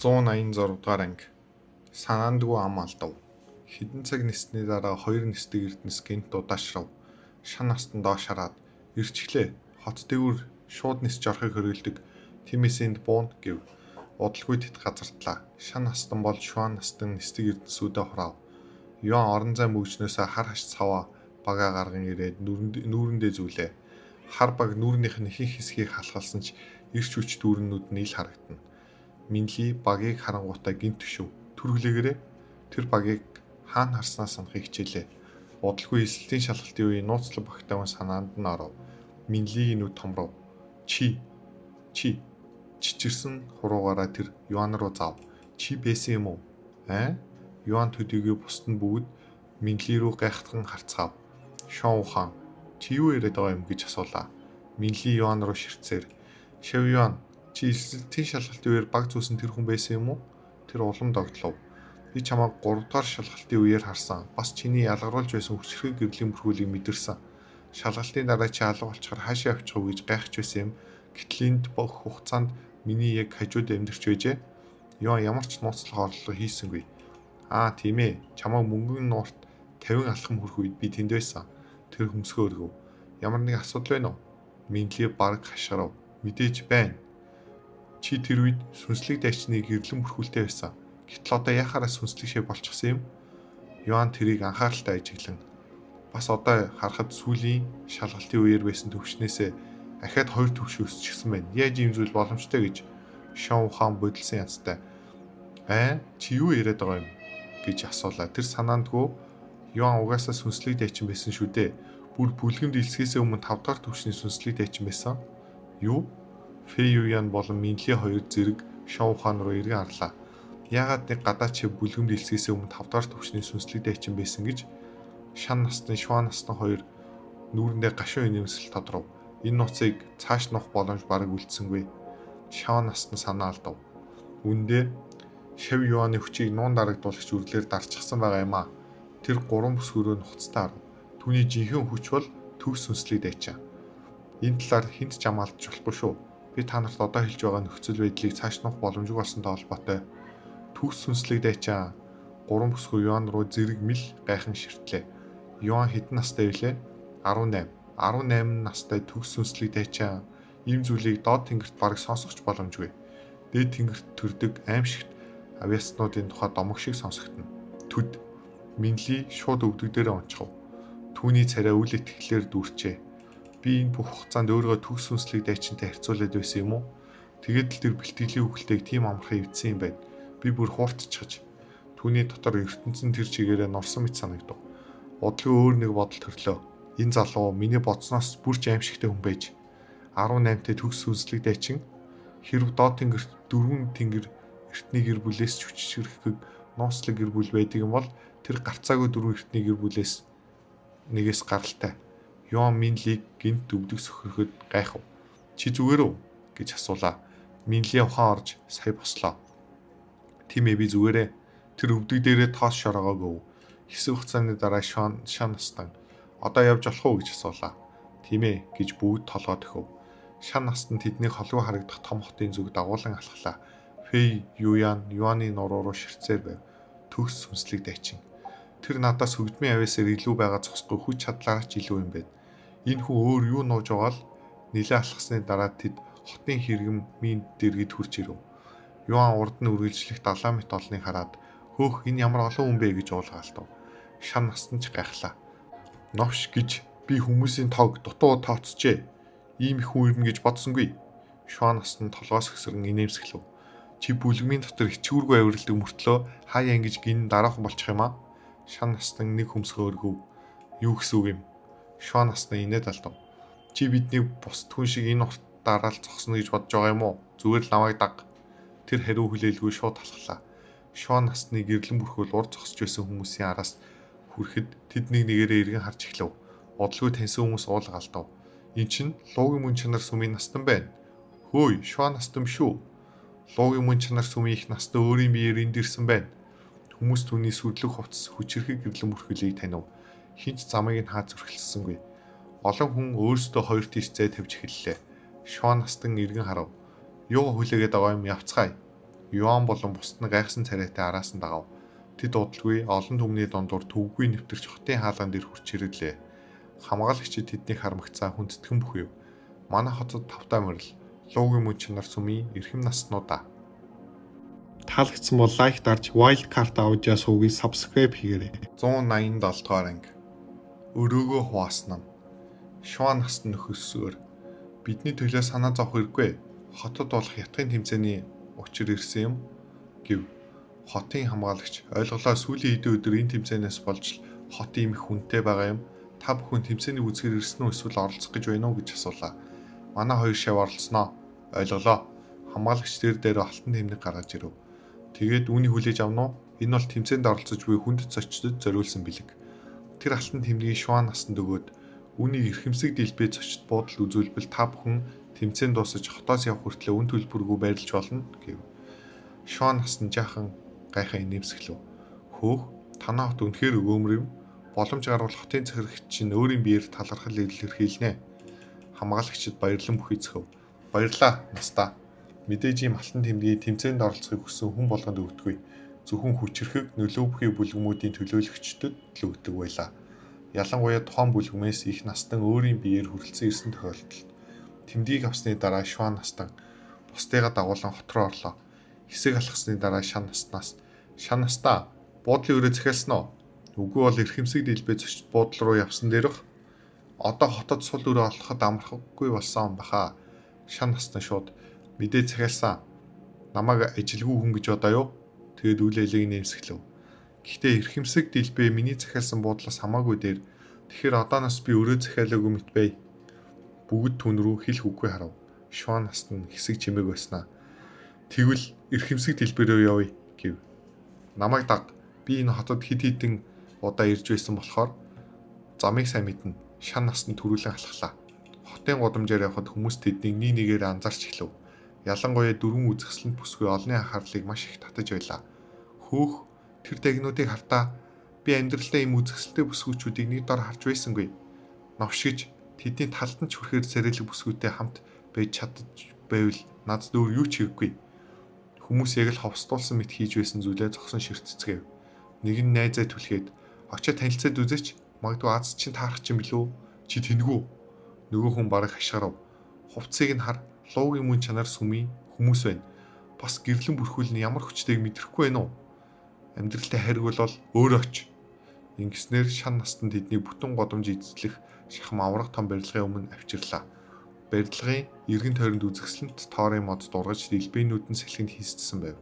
186 дугаар анги. Санаандгүй ам алдав. Хэдэн цаг ниссний дараа хоёр нисдэг эрдэнэс гэнт удаашрав. Шан настан доош хараад "Ирчихлээ. Хот дээгүүр шууд нисж орохыг хориглодог. Тиймээс энд буун" гэв. Удалгүй тэт газартлаа. Шан настан бол шуан настан нисдэг эрдэнэсүүдэд хураав. Юан орон зай мөгжнөөсөө хар хаш цаваа багаа гарган ирээд нүүрэндээ зүйлээ. Хар баг нүүрнийх нь ихэнх хэсгийг халахалсан ч эрч хүч дүүрнүүд нь ил харагдана. Минли багийг харангуйтаа гинт төшөв. Түрглэгээрээ тэр багийг хаана харснаа санахыг хичээлээ. Удалгүй эсэлтийн шалгалтын үеийн нууцлаг багтайван санаанд нь оров. Минлигийн нүд томров. Чи чичирсэн хуруугаараа тэр Юан руу зав. "Чи байсан юм уу?" Юан төдийгүй бусд нь бүгд Минли рүү гайхтан харцгаав. "Шон ухаан, чи юу яриад байгаа юм?" гэж асуулаа. Минли Юан руу ширтсээр "Шав Юан, чи эсэлтийн шалгалтын үеэр баг зүүсэн тэр хүн байсан юм уу?" Тэр улам догтлов. "Би чамайг 3 дугаар шалгалтын үеэр харсан. Бас чиний ялгаруулж байсан хүчрхэг гэрлийн бүрхүүлийг мэдэрсэн. Шалгалтын дараа чи алга болчихоор хаашаа явчих вэ гэж гайхаж байсан юм. Гэтэл энд бүх хугацаанд миний яг хажууд амьдарч байжээ." Юан ямар ч нууцлах орлого хийсэнгүй. Тийм ээ. Чамайг мөнгөн нуурт 50 алхам хүрэх үед би тэнд байсан." Тэр хөмсгөө өргөв. "Ямар нэг асуудал байна уу?" Минли бараг хашгирав. "Мэдээж байна. Чи тэр үед сүнслэг дайчны гэрлэн бүрхүүлтэй байсан. Гэтэл одоо яхаараа сүнслэг шив болчихсон юм?" Юан тэрийг анхааралтай ажиглан. "Бас одоо харахад сүүлийн шалгалтын үеэр байсан төвчнээсээ ахаад 2 төвш өсчихсэн байна. Яаж ийм зүйл боломжтой гэж Шон ухаан бодилсан язтай. Чи юу яриад байгаа юм?" гэж асуулаа. Тэр санаандгүй Юан угаасаа сүнслэг дайчин байсан шүү дээ. Бүр бүлгэм дэлсгээсээ өмнө 5 дахь төвчний сүнслэг дайчин байсан. Юу? Фэй Юян болон Минли хоёр зэрэг Шон ухаан руу эргэн харлаа. Яагаад нэг гадаад чи бүлгэм дэлсгээсээ өмнө 5 дахь төвчний сүнслэг дайчин байсан гэж Шан настан Шуан настан хоёр нүүрэндээ гашуун инээмсэл тодров. Энэ нууцыг цааш нуух боломж бараг үлдсэнгүй. Шан настан санаа алдав. Үндэ Шав Юаны хүчийг нуун дарагдуулагч үрлээр дарчихсан байгаа юм аа. Тэр 3 бүсгүүрөө нухацтай арав. Түүний жинхэнэ хүч бол төв сүнслэг дайчин. Энэ талаар хинт ч амаалдаж болохгүй шүү. Би та нарт одоо хэлж байгаа нөхцөл байдлыг цааш нуух боломжгүй болсонтой холбоотой. Төв сүнслэг дайчин 3 бүсгүй Юан руу зэрэг мэл гайхан ширтлээ. Юан хэдэн настай вүлээ? 18. 18 настай төв сүнслэг дайчин ийм зүйлийг доод тэнгэрт бараг сонсохч боломжгүй. Дээд тэнгэрт төрдөг аимшигт авиаснуудын тухай домог шиг сонсогдно. Төд Минли шууд өвдөг дээрээ онцгов. Түүний царай үл итгэлээр дүүрчээ. "Би энэ бүх хугацаанд өөрийгөө төв сүнслэг дайчинтай харьцуулаад байсан юм уу? Тэгээд л тэр бэлтгэлийн хөвгөлтэйг тийм амархан эвдсэн юм байна. Би бүр хууртчихж." Түүний дотор ертөнцийн тэр чигээрээ норсон мэт санагдав. Удалгүй өөр нэг бодол төрлөө. Энэ залуу миний бодсноос бүр ч аимшигтай хүн байж 18-тэй төв сүнслэг дайчин хэрв доод тэнгэрт 4 тэнгэр эртний гэр бүлээс ч хүчрхэг нууцлаг гэр бүл байдаг юм бол тэр гарцаагүй 4 эртний гэр бүлээс нэгээс гаралтай. Юан Минлиг гинт өвдөг сөхөрөхөд гайхав. "Чи зүгээр үү?" гэж асуулаа. Минли ухаан орж сая бослоо. "Тийм ээ, би зүгээрээ." Тэр өвдөг дээрээ тоос шороогоо гөв. Хэсэг хугацааны дараа Шан настан "Одоо явж болох уу?" гэж асуулаа. "Тийм ээ" гэж бүгд толгой төхөв. Шан настан тэднийг холгүй харагдах том хотын зүг дагуулan алхлаа. Фэй Юян Юаны нуруу руу ширтсээр байв. Төгс сүнслэг дайчин. "Тэр надаас хөгжмийн авиасаар илүү байгаа зогсгүй хүч чадлаараа ч илүү юм байна. Энэ хүн өөр юу нууж байгаа л нилээ алхсны дараа тэд хотын хэрэгмийн дэргэд хурж ирэв. Юан урд нь үргэлжлэх 70 м олныг хараад "Хөөх, энэ ямар олон хүн бэ?" гэж уулгаалтав. Шан настан ч гайхлаа. "Новш гэж би хүмүүсийн тоог дутуу тооцжээ. Ийм их хүн ирнэ гэж бодсонгүй." Шуан настан толгоос хөсгөн инээмсэглэв. "Чи бүлгмийн дотор ичгүүргүй авиралдаг мөртлөө хаяа ингэж гин дараахан болчих юм аа?" Шан настан нэг хөмсгөө өргөв. "Юу гэсэн үг юм?" Шуан настан инээд алдав. "Чи биднийг бусд хүн шиг энэ урт дараал зогсно гэж бодож байгаа юм уу? Зүгээр л намайг даг." Тэр хариу хүлээлгүй шууд талхлаа. Шуан настны гэрлэн бүрхүүл урд зогсож байсан хүмүүсийн араас хүрэхэд тэд нэг нэгээрээ эргэн харж эхлэв. Удалгүй таньсан хүмүүс уулга алдав. "Энэ чинь Луугийн мөн чанар сүмийн настан байна." "Хөөе, Шуан настан биш үү? Луугийн мөн чанар сүмийн их настай өөрийн биеэр энд ирсэн байна." Хүмүүс түүний сүрлэг хувцас хүчрхэг гэрлэн бүрхүүлийг танив. Хинч замыг нь хаа зүрхэлсэнгүй. Олон хүн өөрсдөө хоёр тийш зай тавьж эхэллээ. Шуан настан эргэн харав. "Юу хүлээгээд байгаа юм, явцгаая." Юан болон бусд нь гайхсан царайтай араас нь дагав. Тэд удалгүй олон түмний дундуур төвгүй нэвтэрч хотын хаалган дээр хурч ирлээ. Хамгаалагчид тэднийг харамгцаа хүндэтгэн бүхийв. Манай хотод тавтай морил, луугийн мөн чанар сүмийн эрхэм наснуудаа. Таалагдсан бол лайк дарж Wildcard Audio сувгийг subscribe хийгээрэй. 187 дугаар анги. Өрөөгөө хуваасан нь. Шуан насны нөхөсөөр бидний төлөө санаа зовх хэрэггүй. Хотод болох ятгын тэмцээний учир ирсэн юм гэв. Хотын хамгаалагч ойлголоо сүүлийн хэдэн өдөр энэ тэмцээнээс болж хот ийм их хүнтэй байгаа юм. Та бүхэн тэмцээний үзгээр ирсэн үү эсвэл оролцох гэж байна уу гэж асуулаа. Манай хоёр шав оролцсноо. Ойлголоо. Хамгаалагч дээр алтан тэмдэг гаргаж ирв. Тэгээд үүнийг хүлээж авна уу? Энэ бол тэмцээнд оролцож буй хүнд зочдод зориулсан бэлэг. Тэр алтан тэмдгийг Шуан насанд өгөөд үүнийг эрхэмсэг дэлбээ зочд буудал үзүүлбэл та бүхэн тэмцээнд дуусаж хотоос явх хүртлээр үн төлбөргүй байрлаж болно гэв. Шуан насанд жаахан гайхаа инээмсэглэв. Хөөх, танаа хот үнэхээр өгөөмөр юм. Боломж гарвал хотын захирагч чинь өөрийн биеэр талархал илэрхийлнэ. Хамгаалагчид баярлан бүхийцгэв. Баярлаа, настаа. Мэдээж ийм алтан тэмдгийг тэмцээнд оролцохыг хүссэн хүн болгонд өгдөггүй. Зөвхөн хүчрэхэг нөлөө бүхий бүлгэмүүдийн төлөөлөгчдөд л өгдөг байлаа. Ялангуяа тухайн бүлгэмээс их настан өөрийн биеэр хүрэлцэн ирсэн тохиолдолд. Тэмдгийг авсны дараа Шуан настан бусдыгаа дагуулan хот руу орлоо. Хэсэг алхсны дараа шан настаа буудлын өрөө захиалсан уу? Үгүй бол эрхэмсэг дэлбээ зочд буудал руу явсан дээрх. Одоо хотод сул өрөө олоход амархгүй болсон баха. Шан настан шууд мэдээ захиалсан. Намайг ажилгүй хүн гэж бодоо юу? Тэгээд үйл ажиллагааг нэмсэглэв. Гэхдээ эрхэмсэг дэлбээ миний захиалсан буудлаас хамаагүй дээр. Тэгэхээр одооноос би өрөө захиалаагүй мэт бай. Бүгд түн рүү хэл хүггүй харав. Шуан настан хэсэг чимээг байснаа. Тэгвэл эрхэмсэг дэлбээ рүү явъя гэв. Намайг даг. Би энэ хотод хэд хэдэн удаа ирж байсан болохоор замыг сайн мэднэ. Шан настан төрүүлэн алхлаа. Хотын гудамжаар явхад хүмүүс тэднийг нэг нэгээр анзаарч эхлэв. Ялангуяа дөрвөн үзэсгэлэнт бүсгүй олонний анхаарлыг маш их татаж байлаа. Хөөх, тэр дагнуудыг хартаа би амьдралдаа ийм үзэсгэлэнтэй бүсгүйчүүдийг нэг дор харж байсангүй. Новшгиж тэдний талд нь ч хүрэхээр зэрэлэг бүсгүйтэй хамт байж чадж байвал надад өөр юу ч хэрэггүй. Хүмүүс яг л ховстуулсан мэт хийж байсан зүйлээ зогсон ширтцгээв. Нэг нь найзаа түлхээд очиод танилцаад үзээч. Магадгүй аз чинь таарах чинь билүү? Чи тэнгүү. Нөгөө хүн бараг хашгирав. Хувцсыг нь хар. Луугийн мөн чанар сүмийн хүмүүс байна. Бас гэрлэн бүрхүүл нь ямар хүчтэйг мэдрэхгүй байна уу? Амьдралтай хайрг бол өөр оч. Ингэснээр шан настан тэдний бүтэн годомж эзлэх шахам аврах том барилгын өмнө авчирлаа. Барилгын эргэн тойронд үзэсгэлэнт тоорын мод дургаж дэлбээнүүд нь сэлхэнд хийсдсэн байв.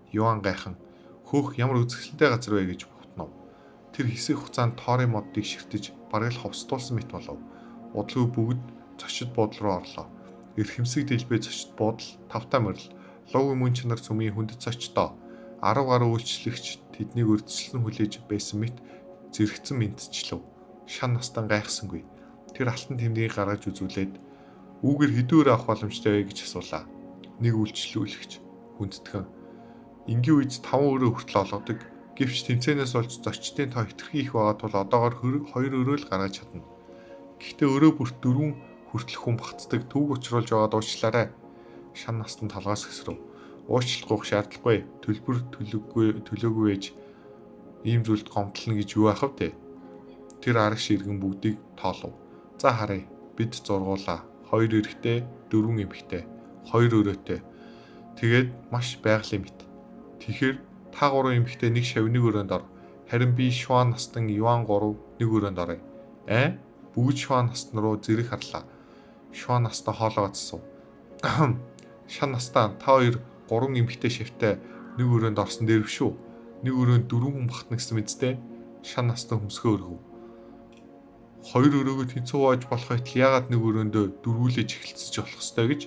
Юан гайхан хөөх ямар үзэсгэлэнтэй газар вэ гэж бухтнав. Тэр хэсэг хугацаанд тоорын моддыг ширтэж бараг л ховстуулсан мэт болов. Удалгүй бүгд зочид буудал руу орлоо. Эрхэмсэг дэлбээ зочид буудал, тавтай морил, луугийн мөн чанар сүмийн хүндэт зочдоо 10 гаруй үйлчлэгч тэднийг урьдчилан хүлээж байсан мэт зэрэгцэн мэдчихлээ. Шан настан гайхсангүй. Тэр алтан тэмдгийг гаргаж үзүүлээд үүгээр хэдүүр авах боломжтой вэ гэж асуулаа. Нэг үйлчлүүлэгч хүндэтгэн энгийн үед 5 өрөө хүртэл олгодог. Гэвч тэмцээнээс болж зочдын тоо хэтэрхий их байгаа тул одоогоор 2 өрөө л гаргаж чадна. Гэхдээ өрөө бүрт 4 хүртэл хүн багтдаг төвг учруулж байгаа дуучлаарай. Шан настан толгоос хэсрэв. Уучлах шаардлагагүй. Төлбөр төлөөгүй ээж ийм зүйлд гомдлно гэж юу ахав те. Тэр арга ширгэн бүгдийг тоолов. За харъя. Бид зургуулаа. 2 эрэгтэй, 4 эмэгтэй, 2 өрөөтэй. Тэгээд маш байгалийн мэт. Тэгэхээр та 3 эмэгтэй нэг шавь нэг өрөөнд ор. Харин би Шуан настан Юан 3 нэг өрөөнд оръё. Бүгд Шуан настан руу зэрэг харлаа. Шуан настаа хоолоогоцсон. Шан настаа та хоёр 3 эмэгтэй шавьтай нэг өрөөнд орсон дээр шүү. Нэг өрөөнд 4 хүн багтна гэсэн мэдтэй. Шан настаа хөмсгөө өргөв. 2 өрөөгөө тэнцүү хувааж болох байтал яагаад нэг өрөөндөө дөрвүүлж эхэлцэж болох ёстой гэж.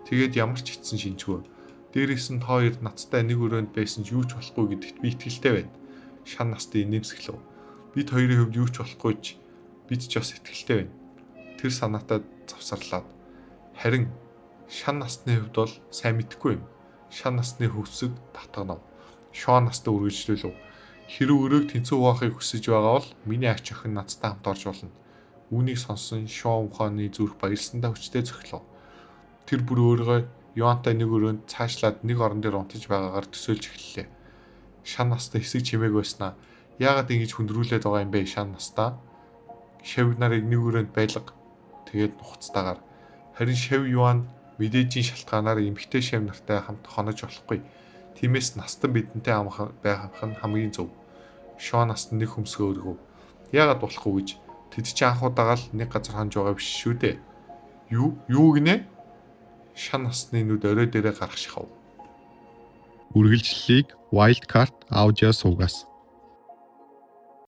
Тэгээд ямар ч хитсэн шинжгүй. Дээрээс нь та хоёр нацтай нэг өрөөнд байсан ч юу ч болохгүй гэдэгт би итгэлтэй байна. Шан настаа инээмсэглэв. Бид хоёрын хувьд юу ч болохгүй ч бид ч бас итгэлтэй байна. Тэр санаатаа завсарлаад харин шан насны хувьд бол сайн мэдэхгүй юм. Шан насны хөвсөг татганав. Шуан настаа үргэлжлүүлв. Хэрэг өрөөг тэнцүү хуваахыг хүсэж байгаа бол миний ач охин надтай хамт орж болно. Үүнийг сонсон Шуан ухааны зүрх баярлсандаа хүчтэй цохилов. Тэр бүр өөрийгөө Юантай нэг өрөөнд цаашлаад нэг орон дээр унтаж байгаагаар төсөөлж эхэллээ. Шан настай хэсэг чимээг байснаа. Яагаад ингэж хүндрүүлээд байгаа юм бэ шан настаа? Шав нарыг нэг өрөөнд байлга. Тэгээд нухацтайгаар. Харин Шав Юан мэдээжийн шалтгаанаар эмхтэй шав нартай хамт хонож болохгүй. Тиймээс настан бидэнтэй байх нь хамгийн зөв. Шон настан нэг хөмсгөө өргөв. Яагаад болохгүй гэж тэд чи анхудаага л нэг газар хонж байгаа биш шүү дээ. Юу гинэ? Шан насны нүд орой дээрээ гарах шахав. Үргэлжлэлийг Wildcard Audio суугаас